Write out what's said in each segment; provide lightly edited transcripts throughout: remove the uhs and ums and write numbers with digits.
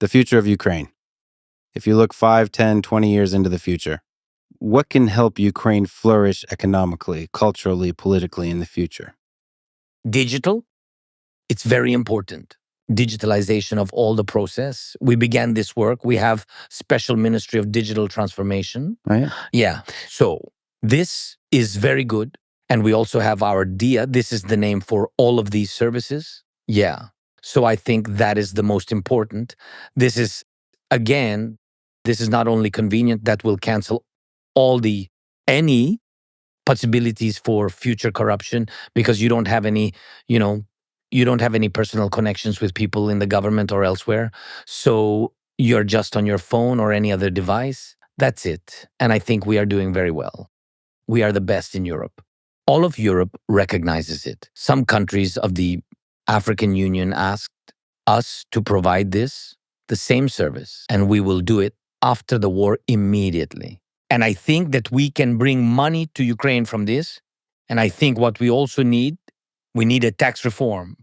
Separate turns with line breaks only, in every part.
the future of Ukraine. If you look 5, 10, 20 years into the future, what can help Ukraine flourish economically, culturally, politically in the future?
Digital, it's very important. Digitalization of all the process. We began this work. We have special Ministry of Digital Transformation.
Right?
Yeah. So this is very good. And we also have our DIA. This is the name for all of these services. Yeah. So I think that is the most important. This is, again, this is not only convenient, that will cancel any possibilities for future corruption, because you don't have any, you don't have any personal connections with people in the government or elsewhere. So you're just on your phone or any other device. That's it. And I think we are doing very well. We are the best in Europe. All of Europe recognizes it. Some countries of the African Union asked us to provide the same service, and we will do it after the war immediately. And I think that we can bring money to Ukraine from this. And I think what we also need, we need a tax reform.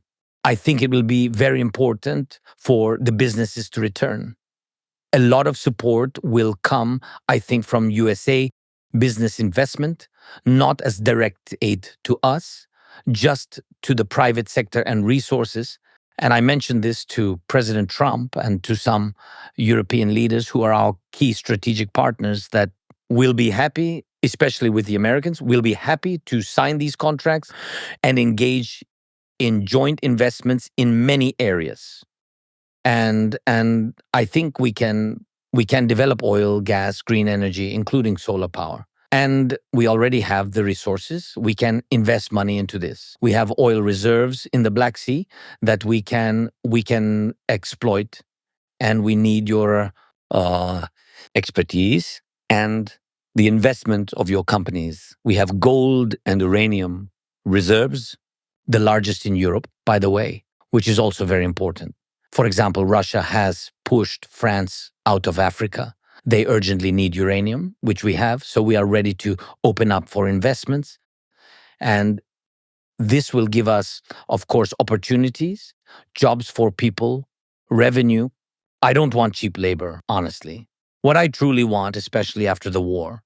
I think it will be very important for the businesses to return. A lot of support will come, I think, from USA business investment, not as direct aid to us, just to the private sector and resources. And I mentioned this to President Trump and to some European leaders who are our key strategic partners, that will be happy, especially with the Americans, will be happy to sign these contracts and engage in joint investments in many areas. And I think we can develop oil, gas, green energy, including solar power. And we already have the resources. We can invest money into this. We have oil reserves in the Black Sea that we can exploit, and we need your expertise and the investment of your companies. We have gold and uranium reserves, the largest in Europe, by the way, which is also very important. For example, Russia has pushed France out of Africa. They urgently need uranium, which we have, so we are ready to open up for investments. And this will give us, of course, opportunities, jobs for people, revenue. I don't want cheap labor, honestly. What I truly want, especially after the war,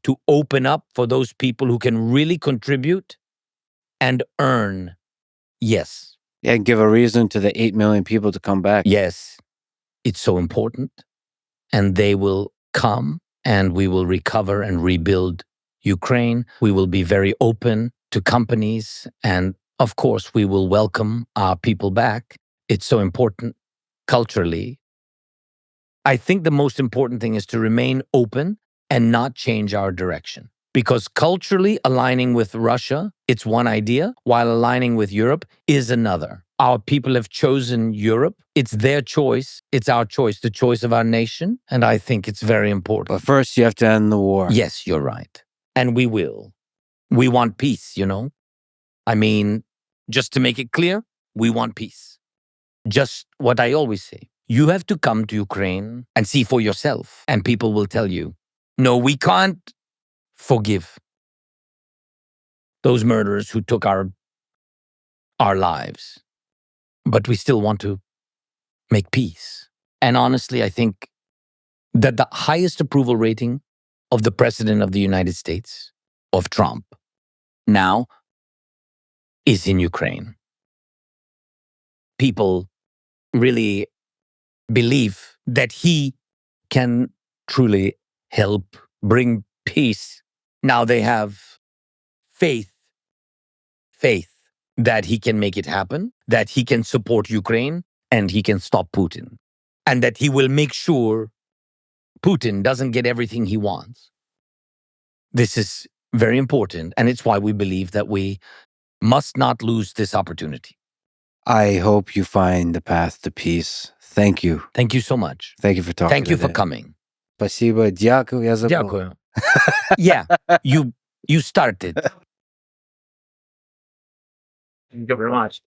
to open up for those people who can really contribute and earn. Yes.
Yeah, give a reason to the 8 million people to come back.
Yes. It's so important. And they will come, and we will recover and rebuild Ukraine. We will be very open to companies. And of course, we will welcome our people back. It's so important culturally. I think the most important thing is to remain open and not change our direction. Because culturally, aligning with Russia, it's one idea, while aligning with Europe is another. Our people have chosen Europe. It's their choice. It's our choice, the choice of our nation. And I think it's very important.
But first, you have to end the war.
Yes, you're right. And we will. We want peace, I mean, just to make it clear, we want peace. Just what I always say. You have to come to Ukraine and see for yourself. And people will tell you, no, we can't forgive those murderers who took our lives. But we still want to make peace. And honestly, I think that the highest approval rating of the President of the United States, of Trump, now is in Ukraine. People really believe that he can truly help bring peace. Now they have faith that he can make it happen, that he can support Ukraine, and he can stop Putin, and that he will make sure Putin doesn't get everything he wants. This is very important, and it's why we believe that we must not lose this opportunity.
I hope you find the path to peace. Thank you.
Thank you so much.
Thank you for talking.
Thank you for
today.
coming.
Спасибо. Дякую. Я забыл.
Дякую. Yeah, you started. Thank you very much.